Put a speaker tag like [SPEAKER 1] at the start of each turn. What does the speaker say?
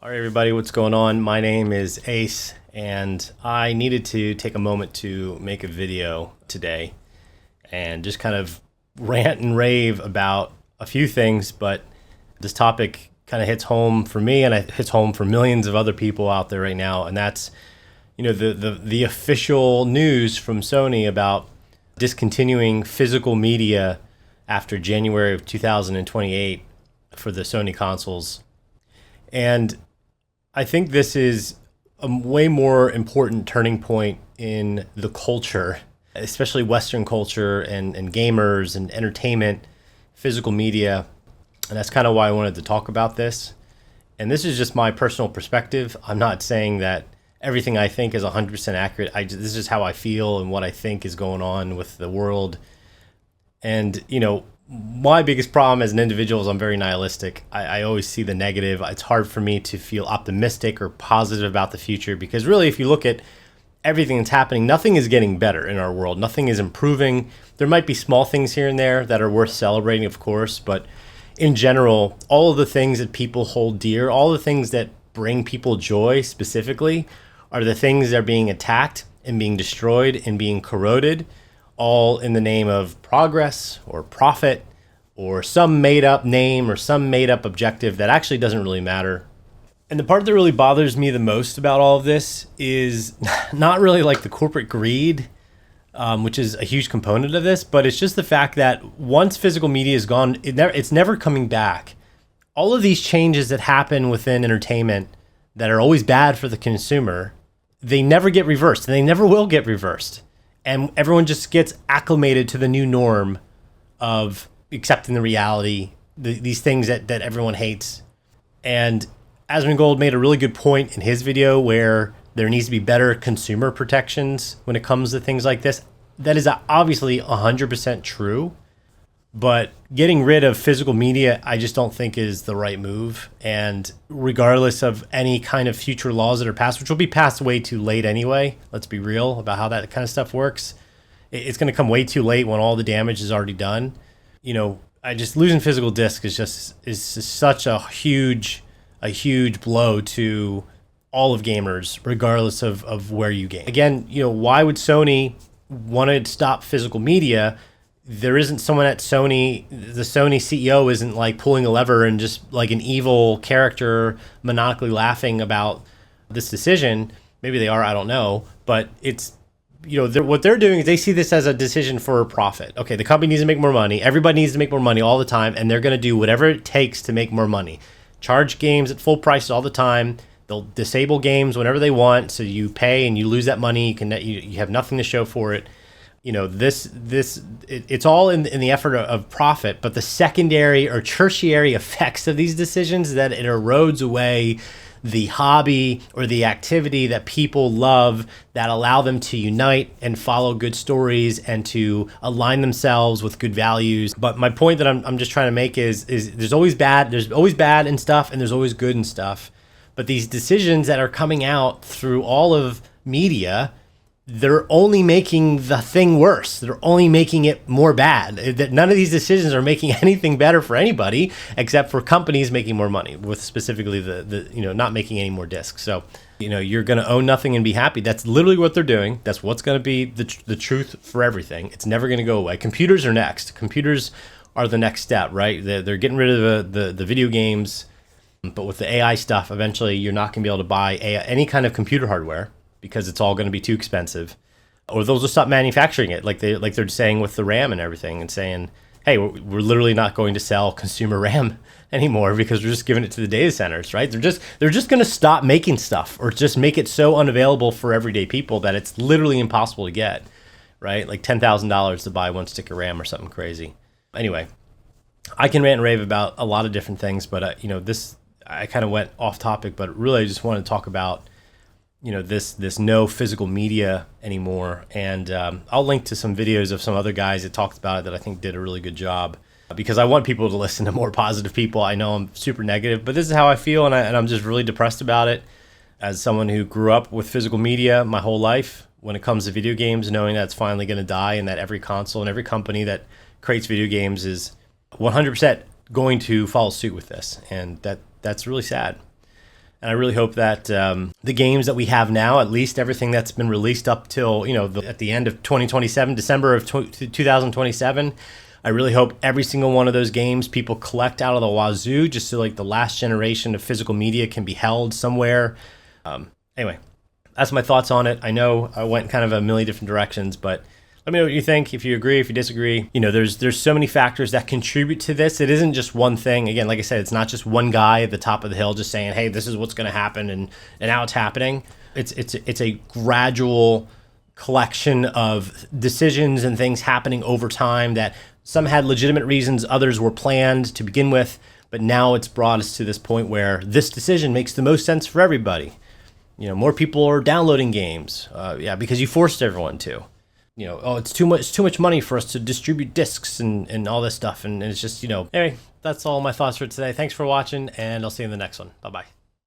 [SPEAKER 1] All right, everybody, what's going on? My name is Ace, and I needed to take a moment to make a video today and just kind of rant and rave about a few things, but this topic kind of hits home for me and it hits home for millions of other people out there right now, and that's the official news from Sony about discontinuing physical media after January of 2028 for the Sony consoles. And I think this is a way more important turning point in the culture, especially Western culture and gamers and entertainment, physical media. And that's kind of why I wanted to talk about this. And this is just my personal perspective. I'm not saying that everything I think is 100% accurate. This is just how I feel and what I think is going on with the world. And, my biggest problem as an individual is I'm very nihilistic. I always see the negative. It's hard for me to feel optimistic or positive about the future because really, if you look at everything that's happening, nothing is getting better in our world. Nothing is improving. There might be small things here and there that are worth celebrating, of course, but in general, all of the things that people hold dear, all the things that bring people joy specifically, are the things that are being attacked and being destroyed and being corroded, all in the name of progress or profit or some made up name or some made up objective that actually doesn't really matter. And the part that really bothers me the most about all of this is not really like the corporate greed, which is a huge component of this, but it's just the fact that once physical media is gone, it's never coming back. All of these changes that happen within entertainment that are always bad for the consumer, they never get reversed, and they never will get reversed. And everyone just gets acclimated to the new norm of accepting the reality, these things that everyone hates. And Asmongold made a really good point in his video where there needs to be better consumer protections when it comes to things like this. That is obviously 100% true. But getting rid of physical media, I just don't think is the right move. And regardless of any kind of future laws that are passed, which will be passed way too late anyway, let's be real about how that kind of stuff works. It's going to come way too late when all the damage is already done. Losing physical disc is such a huge blow to all of gamers, regardless of where you game. Again, why would Sony want to stop physical media? There isn't someone at Sony, the Sony CEO isn't like pulling a lever and just like an evil character maniacally laughing about this decision. Maybe they are, I don't know. But it's, what they're doing is they see this as a decision for profit. Okay, the company needs to make more money. Everybody needs to make more money all the time. And they're going to do whatever it takes to make more money. Charge games at full price all the time. They'll disable games whenever they want. So you pay and you lose that money. You have nothing to show for it. It's all in the effort of profit, but the secondary or tertiary effects of these decisions is that it erodes away the hobby or the activity that people love that allow them to unite and follow good stories and to align themselves with good values. But my point that I'm just trying to make is there's always bad in stuff and there's always good in stuff. But these decisions that are coming out through all of media, they're only making the thing worse. They're only making it more bad. That none of these decisions are making anything better for anybody except for companies making more money, with specifically the not making any more discs. So, you're going to own nothing and be happy. That's literally what they're doing. That's what's going to be the truth for everything. It's never going to go away. Computers are next. Computers are the next step, right? They're getting rid of the video games, but with the AI stuff, eventually you're not going to be able to buy any kind of computer hardware, because it's all going to be too expensive, or they'll just stop manufacturing it, like they're saying with the RAM and everything, and saying, "Hey, we're literally not going to sell consumer RAM anymore because we're just giving it to the data centers." Right? They're just going to stop making stuff, or just make it so unavailable for everyday people that it's literally impossible to get. Right? Like $10,000 to buy one stick of RAM or something crazy. Anyway, I can rant and rave about a lot of different things, but I kind of went off topic, but really I just want to talk about this no physical media anymore. And I'll link to some videos of some other guys that talked about it that I think did a really good job, because I want people to listen to more positive people. I know I'm super negative, but this is how I feel, and I'm just really depressed about it. As someone who grew up with physical media my whole life, when it comes to video games, knowing that it's finally going to die and that every console and every company that creates video games is 100% going to follow suit with this, and that's really sad. And I really hope that the games that we have now, at least everything that's been released up till, at the end of 2027, December of 2027, I really hope every single one of those games people collect out of the wazoo, just so like the last generation of physical media can be held somewhere. Anyway, that's my thoughts on it. I know I went kind of a million different directions, but let me know what you think, if you agree, if you disagree. There's so many factors that contribute to this. It isn't just one thing. Again, like I said, it's not just one guy at the top of the hill just saying, hey, this is what's going to happen, and now it's happening. It's a gradual collection of decisions and things happening over time that some had legitimate reasons, others were planned to begin with, but now it's brought us to this point where this decision makes the most sense for everybody. More people are downloading games, because you forced everyone to. It's too much money for us to distribute discs and all this stuff. And it's just, anyway, that's all my thoughts for today. Thanks for watching, and I'll see you in the next one. Bye-bye.